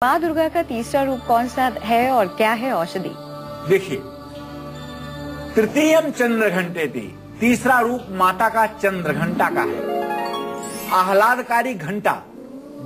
माँ दुर्गा का तीसरा रूप कौन सा है और क्या है औषधि? देखिए, तृतीयम चंद्र घंटेति, तीसरा रूप माता का चंद्र घंटा का है। आह्लादकारी घंटा,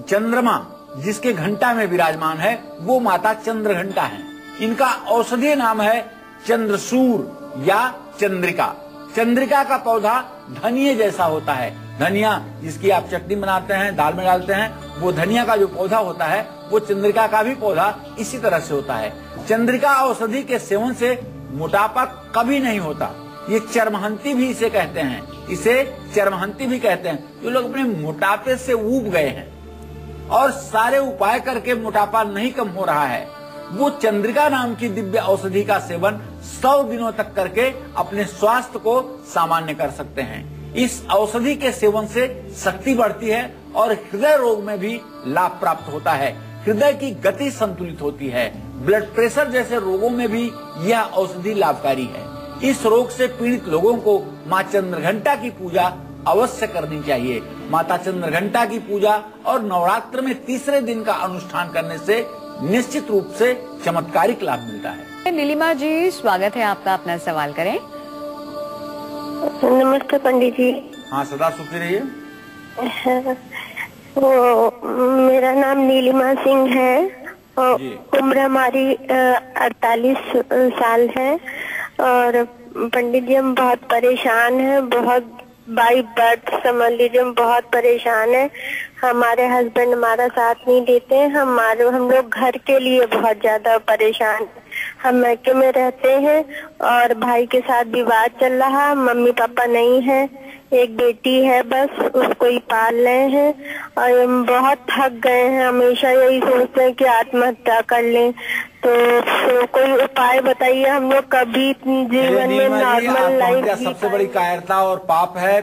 चंद्रमा जिसके घंटा में विराजमान है वो माता चंद्र घंटा है। इनका औषधीय नाम है चंद्रसूर या चंद्रिका। चंद्रिका का पौधा धनिये जैसा होता है। धनिया जिसकी आप चटनी बनाते हैं, दाल में डालते हैं, वो धनिया का जो पौधा होता है वो चंद्रिका का भी पौधा इसी तरह से होता है। चंद्रिका औषधि के सेवन से मोटापा कभी नहीं होता। ये चरमहंती भी इसे कहते हैं, इसे चरमहंती भी कहते हैं। जो लोग अपने मोटापे से ऊब गए हैं और सारे उपाय करके मोटापा नहीं कम हो रहा है, वो चंद्रिका नाम की दिव्य औषधि का सेवन 100 दिनों तक करके अपने स्वास्थ्य को सामान्य कर सकते हैं। इस औषधि के सेवन से शक्ति बढ़ती है और हृदय रोग में भी लाभ प्राप्त होता है। हृदय की गति संतुलित होती है। ब्लड प्रेशर जैसे रोगों में भी यह औषधि लाभकारी है। इस रोग से पीड़ित लोगों को माँ चंद्रघंटा की पूजा अवश्य करनी चाहिए। माता चंद्रघंटा की पूजा और नवरात्र में तीसरे दिन का अनुष्ठान करने से निश्चित रूप से चमत्कारिक लाभ मिलता है। नीलिमा जी, स्वागत है आपका, अपना सवाल करें। नमस्ते पंडित जी। हाँ, सदा सुखी रहिए। मेरा नाम नीलिमा सिंह है और उम्र हमारी 48 साल है और पंडित जी हम बहुत परेशान हैं। बहुत बाई बर्थ समझ लीजिए, हम बहुत परेशान है। हमारे हस्बैंड हमारा साथ नहीं देते हैं। हम लोग घर के लिए बहुत ज्यादा परेशान हैं। हम मैके में रहते हैं और भाई के साथ विवाद चल रहा। मम्मी पापा नहीं है, एक बेटी है, बस उसको ही पाल रहे हैं और हम बहुत थक गए हैं। हमेशा यही सोचते हैं कि आत्महत्या कर लें। तो कोई उपाय बताइए। हम लोग कभी जीवन में नॉर्मल लाइफ सबसे बड़ी कायरता और पाप है।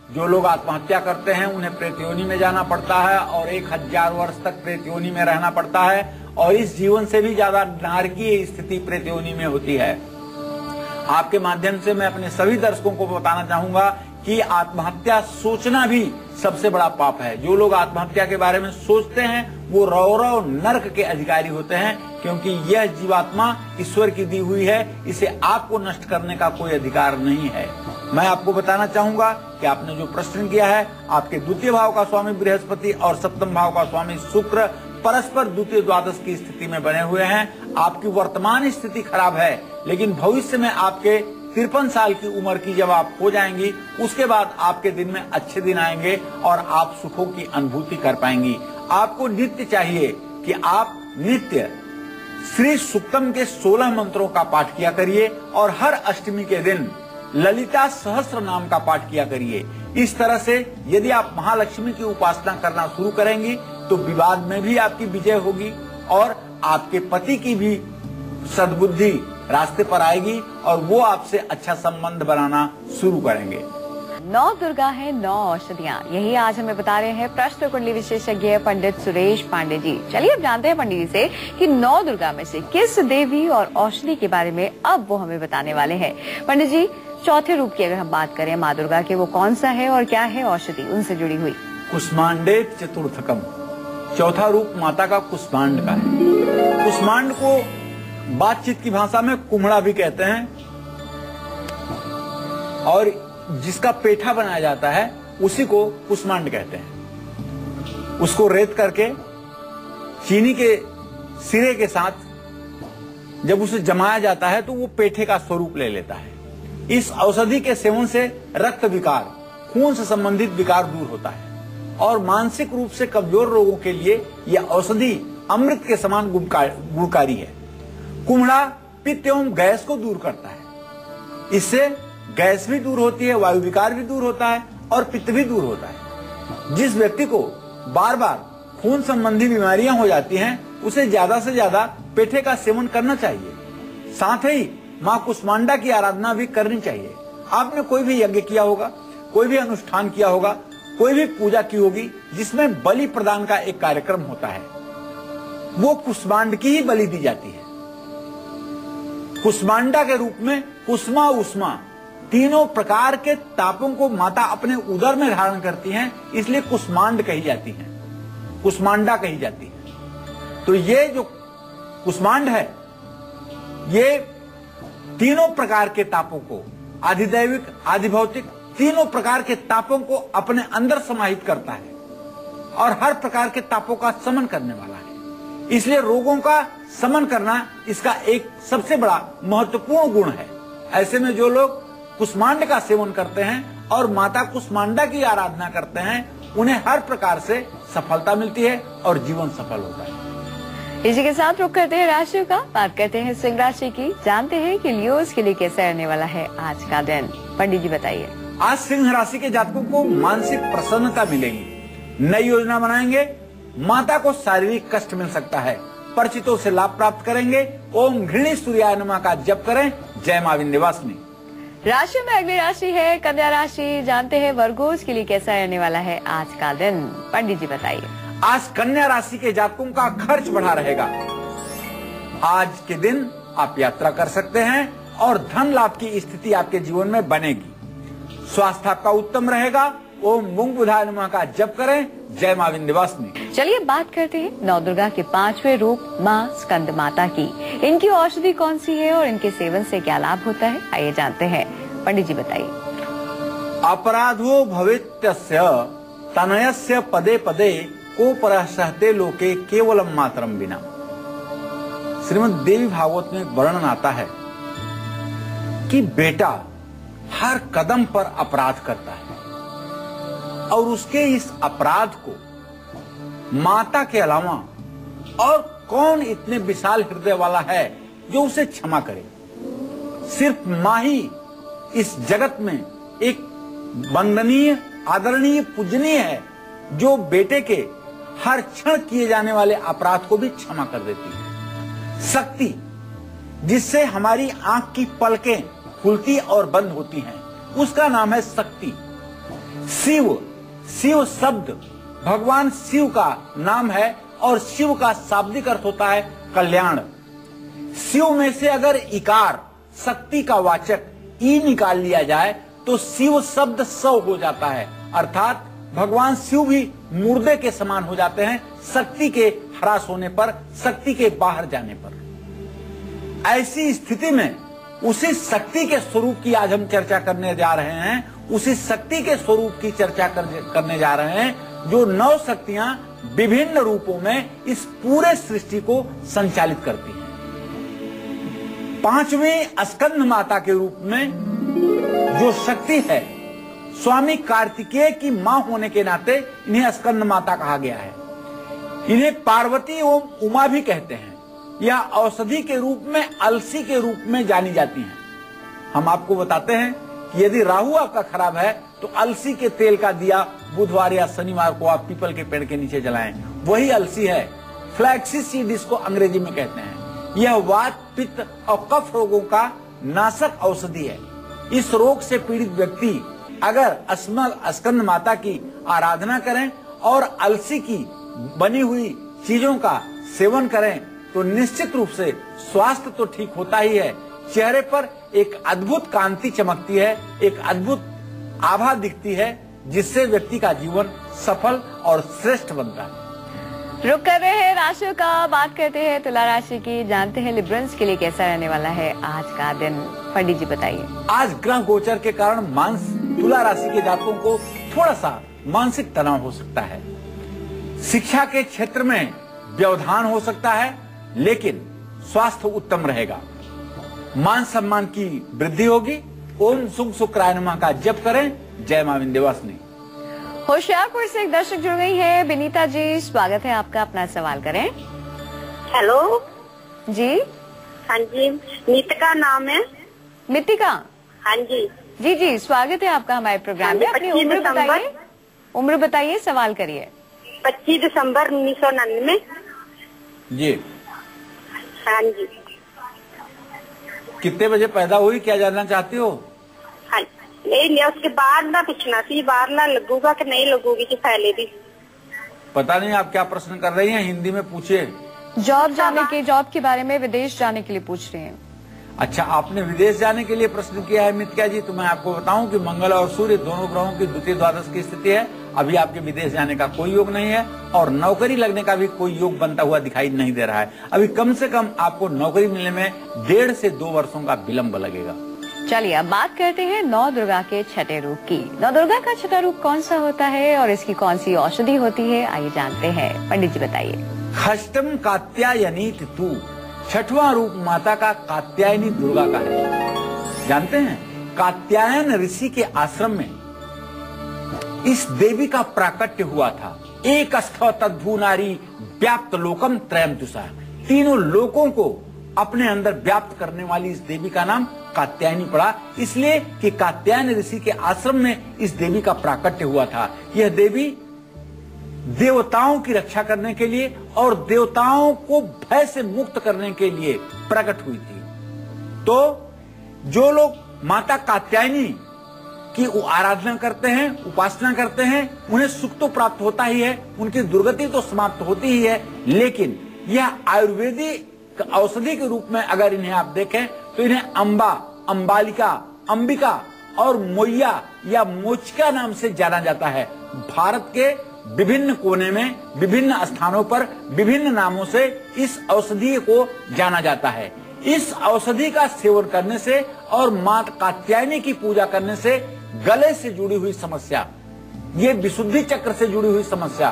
जो लोग आत्महत्या करते हैं उन्हें प्रेत योनि में जाना पड़ता है और 1000 वर्ष तक प्रेत योनि में रहना पड़ता है और इस जीवन से भी ज्यादा नारकीय स्थिति प्रेत योनि में होती है। आपके माध्यम से मैं अपने सभी दर्शकों को बताना चाहूंगा कि आत्महत्या सोचना भी सबसे बड़ा पाप है। जो लोग आत्महत्या के बारे में सोचते हैं वो रौरव नरक के अधिकारी होते हैं, क्योंकि यह जीवात्मा ईश्वर की दी हुई है। इसे आपको नष्ट करने का कोई अधिकार नहीं है। मैं आपको बताना चाहूंगा कि आपने जो प्रश्न किया है, आपके द्वितीय भाव का स्वामी बृहस्पति और सप्तम भाव का स्वामी शुक्र परस्पर द्वितीय द्वादश की स्थिति में बने हुए हैं। आपकी वर्तमान स्थिति खराब है, लेकिन भविष्य में आपके 53 साल की उम्र की जब आप हो जाएंगी, उसके बाद आपके दिन में अच्छे दिन आएंगे और आप सुखों की अनुभूति कर पाएंगी। आपको नित्य चाहिए कि आप नित्य श्री सुक्तम के 16 मंत्रों का पाठ किया करिए और हर अष्टमी के दिन ललिता सहस्त्र नाम का पाठ किया करिए। इस तरह से यदि आप महालक्ष्मी की उपासना करना शुरू करेंगी तो विवाद में भी आपकी विजय होगी और आपके पति की भी सद्बुद्धि रास्ते पर आएगी और वो आपसे अच्छा संबंध बनाना शुरू करेंगे। 9 दुर्गा है 9 औषधियाँ, यही आज हमें बता रहे हैं प्रश्न कुंडली विशेषज्ञ पंडित सुरेश पांडे जी। चलिए अब जानते हैं पंडित जी से कि 9 दुर्गा में से किस देवी और औषधि के बारे में अब वो हमें बताने वाले हैं। पंडित जी, चौथे रूप की अगर हम बात करें माँ दुर्गा के, वो कौन सा है और क्या है औषधि उनसे जुड़ी हुई? कुष्मांडे चतुर्थकम, चौथा रूप माता का कुष्मांड का है। कुष्मांड को बातचीत की भाषा में कुम्हड़ा भी कहते हैं और जिसका पेठा बनाया जाता है उसी को कुष्मांड कहते हैं। उसको रेत करके चीनी के सिरे के साथ जब उसे जमाया जाता है तो वो पेठे का स्वरूप ले लेता है। इस औषधि के सेवन से रक्त विकार, खून से संबंधित विकार दूर होता है और मानसिक रूप से कमजोर लोगों के लिए यह औषधि अमृत के समान गुणकारी है। कुम्हड़ा पित्त एवं गैस को दूर करता है। इससे गैस भी दूर होती है, वायु विकार भी दूर होता है और पित्त भी दूर होता है। जिस व्यक्ति को बार बार खून संबंधी बीमारियां हो जाती हैं उसे ज्यादा से ज्यादा पेठे का सेवन करना चाहिए। साथ ही माँ कुष्मांडा की आराधना भी करनी चाहिए। आपने कोई भी यज्ञ किया होगा, कोई भी अनुष्ठान किया होगा, कोई भी पूजा की होगी जिसमें बलि प्रदान का एक कार्यक्रम होता है, वो कुष्मांड की ही बलि दी जाती है। कुष्मांडा के रूप में कुसुमा उष्मा तीनों प्रकार के तापों को माता अपने उदर में धारण करती हैं, इसलिए कुष्मांड कही जाती है, कुष्मांडा कही जाती है। तो ये जो कुष्मांड है ये तीनों प्रकार के तापों को, आधिदैविक, आधिभौतिक, तीनों प्रकार के तापों को अपने अंदर समाहित करता है और हर प्रकार के तापों का शमन करने वाला है। इसलिए रोगों का शमन करना इसका एक सबसे बड़ा महत्वपूर्ण गुण है। ऐसे में जो लोग कुष्मांड का सेवन करते हैं और माता कुष्मांडा की आराधना करते हैं, उन्हें हर प्रकार से सफलता मिलती है और जीवन सफल होता है। इसी के साथ रुक करते हैं राशियों का, बात करते हैं सिंह राशि की। जानते हैं कि लियोस के लिए कैसा रहने वाला है आज का दिन। पंडित जी बताइए। आज सिंह राशि के जातकों को मानसिक प्रसन्नता मिलेगी, नई योजना बनाएंगे, माता को शारीरिक कष्ट मिल सकता है, परिचितों से लाभ प्राप्त करेंगे। ओम घृणी सूर्याय नमः का जप करें। जय मां विंध्यवासिनी। राशि में अगली राशि है कन्या राशि। जानते हैं वर्गोज के लिए कैसा रहने वाला है आज का दिन। पंडित जी बताइए। आज कन्या राशि के जातकों का खर्च बढ़ा रहेगा। आज के दिन आप यात्रा कर सकते हैं और धन लाभ की स्थिति आपके जीवन में बनेगी। स्वास्थ्य आपका उत्तम रहेगा। ओम मूंग बुधाय नमः का जप करें। जय मां विंध्यवासिनी। चलिए बात करते हैं नवदुर्गा के 5वें रूप मां स्कंद माता की। इनकी औषधि कौन सी है और इनके सेवन से क्या लाभ होता है, आइए जानते हैं। पंडित जी बताइए। अपराधो भवेत्यस्य तनयस्य पदे पदे को परः सहते लोके केवलम मातरम बिना। श्रीमद् देवी भागवत में वर्णन आता है कि बेटा हर कदम पर अपराध करता है और उसके इस अपराध को माता के अलावा और कौन इतने विशाल हृदय वाला है जो उसे क्षमा करे। सिर्फ मां ही इस जगत में एक वंदनीय, आदरणीय, पूजनीय है जो बेटे के हर क्षण किए जाने वाले अपराध को भी क्षमा कर देती है। शक्ति जिससे हमारी आंख की पलकें खुलती और बंद होती हैं, उसका नाम है शक्ति। शिव, शिव शब्द भगवान शिव का नाम है और शिव का शाब्दिक अर्थ होता है कल्याण। शिव में से अगर इकार शक्ति का वाचक ई निकाल लिया जाए तो शिव शब्द सौ हो जाता है, अर्थात भगवान शिव भी मुर्दे के समान हो जाते हैं शक्ति के ह्रास होने पर, शक्ति के बाहर जाने पर। ऐसी स्थिति में उसी शक्ति के स्वरूप की आज हम चर्चा करने जा रहे हैं। उसी शक्ति के स्वरूप की चर्चा करने जा रहे हैं जो 9 शक्तियां विभिन्न रूपों में इस पूरे सृष्टि को संचालित करती हैं। 5वीं स्कंद माता के रूप में जो शक्ति है, स्वामी कार्तिकेय की मां होने के नाते इन्हें स्कंद माता कहा गया है। इन्हें पार्वती एवं उमा भी कहते हैं। यह औषधि के रूप में, अलसी के रूप में जानी जाती हैं। हम आपको बताते हैं कि यदि राहु आपका खराब है तो अलसी के तेल का दिया बुधवार या शनिवार को आप पीपल के पेड़ के नीचे जलाएं। वही अलसी है। फ्लैक्सी सीड इसको अंग्रेजी में कहते हैं। यह वात, पित्त और कफ रोगों का नाशक औषधि है। इस रोग से पीड़ित व्यक्ति अगर स्कंद माता की आराधना करें और अलसी की बनी हुई चीजों का सेवन करें तो निश्चित रूप से स्वास्थ्य तो ठीक होता ही है, चेहरे पर एक अद्भुत कांति चमकती है, एक अद्भुत आभा दिखती है, जिससे व्यक्ति का जीवन सफल और श्रेष्ठ बनता है। रुक कर रहे हैं राशियों का, बात करते हैं तुला राशि की। जानते हैं लिब्रंस के लिए कैसा रहने वाला है आज का दिन। पंडित जी बताइए। आज ग्रह गोचर के कारण तुला राशि के जातकों को थोड़ा सा मानसिक तनाव हो सकता है। शिक्षा के क्षेत्र में व्यवधान हो सकता है, लेकिन स्वास्थ्य उत्तम रहेगा। मान सम्मान की वृद्धि होगी। ओम शुभ शुक्राय नमः का जप करें। जय मां विंध्यवासिनी। होशियारपुर से एक दर्शक जुड़ गई है, विनीता जी, स्वागत है आपका, अपना सवाल करें। हेलो जी। हाँ जी, नीतिका नाम है। मितिका। हाँ जी जी जी, स्वागत है आपका हमारे प्रोग्राम में। अपनी उम्र बताइए, उम्र बताइए, सवाल करिए। 25 दिसंबर 1999। जी। हाँ जी। कितने बजे पैदा हुई, क्या जानना चाहती हो? हाँ, नहीं उसके बाद ना पूछना थी, बाहर ना लगूगा कि नहीं लगूगी कि पहले भी। पता नहीं आप क्या प्रश्न कर रही हैं, हिंदी में पूछिए। जॉब के बारे में, विदेश जाने के लिए पूछ रहे हैं। अच्छा, आपने विदेश जाने के लिए प्रश्न किया है मित्या जी। तो मैं आपको बताऊं कि मंगल और सूर्य दोनों ग्रहों की द्वितीय द्वादश की स्थिति है। अभी आपके विदेश जाने का कोई योग नहीं है और नौकरी लगने का भी कोई योग बनता हुआ दिखाई नहीं दे रहा है। अभी कम से कम आपको नौकरी मिलने में 1.5 से 2 वर्षों का विलंब लगेगा। चलिए अब बात करते हैं नौ दुर्गा के छठे रूप की। नौ दुर्गा का छठा रूप कौन सा होता है और इसकी कौन सी औषधि होती है, आइए जानते हैं। पंडित जी बताइए। षष्टम कात्यायनी तू, छठवां रूप माता का कात्यायनी दुर्गा का है। जानते हैं कात्यायन ऋषि के आश्रम में इस देवी का प्राकट्य हुआ था। एक स्थ तद्भू नारी व्याप्त लोकम त्रयम तुषा, तीनों लोकों को अपने अंदर व्याप्त करने वाली इस देवी का नाम कात्यायनी पड़ा, इसलिए कि कात्यायन ऋषि के आश्रम में इस देवी का प्राकट्य हुआ था। यह देवी देवताओं की रक्षा करने के लिए और देवताओं को भय से मुक्त करने के लिए प्रकट हुई थी। तो जो लोग माता कात्यायनी की आराधना करते हैं, उपासना करते हैं, उन्हें सुख तो प्राप्त होता ही है, उनकी दुर्गति तो समाप्त होती ही है, लेकिन यह आयुर्वेदिक औषधि के रूप में अगर इन्हें आप देखें तो इन्हें अंबा, अंबालिका, अंबिका और मोइया या मोचिका नाम से जाना जाता है। भारत के विभिन्न कोने में विभिन्न स्थानों पर विभिन्न नामों से इस औषधि को जाना जाता है। इस औषधि का सेवन करने से और माता कात्यायनी की पूजा करने से गले से जुड़ी हुई समस्या, ये विशुद्धि चक्र से जुड़ी हुई समस्या,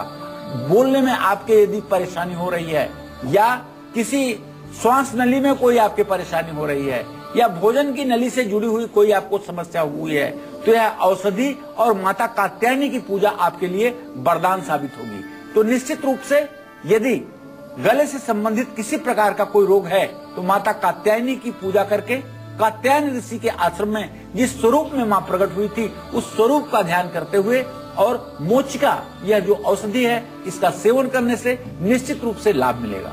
बोलने में आपके यदि परेशानी हो रही है या किसी श्वास नली में कोई आपके परेशानी हो रही है या भोजन की नली से जुड़ी हुई कोई आपको समस्या हुई है, तो यह औषधि और माता कात्यायनी की पूजा आपके लिए वरदान साबित होगी। तो निश्चित रूप से यदि गले से संबंधित किसी प्रकार का कोई रोग है तो माता कात्यायनी की पूजा करके कात्यायन ऋषि के आश्रम में जिस स्वरूप में मां प्रकट हुई थी उस स्वरूप का ध्यान करते हुए और मोचिका, यह जो औषधि है, इसका सेवन करने से निश्चित रूप से लाभ मिलेगा।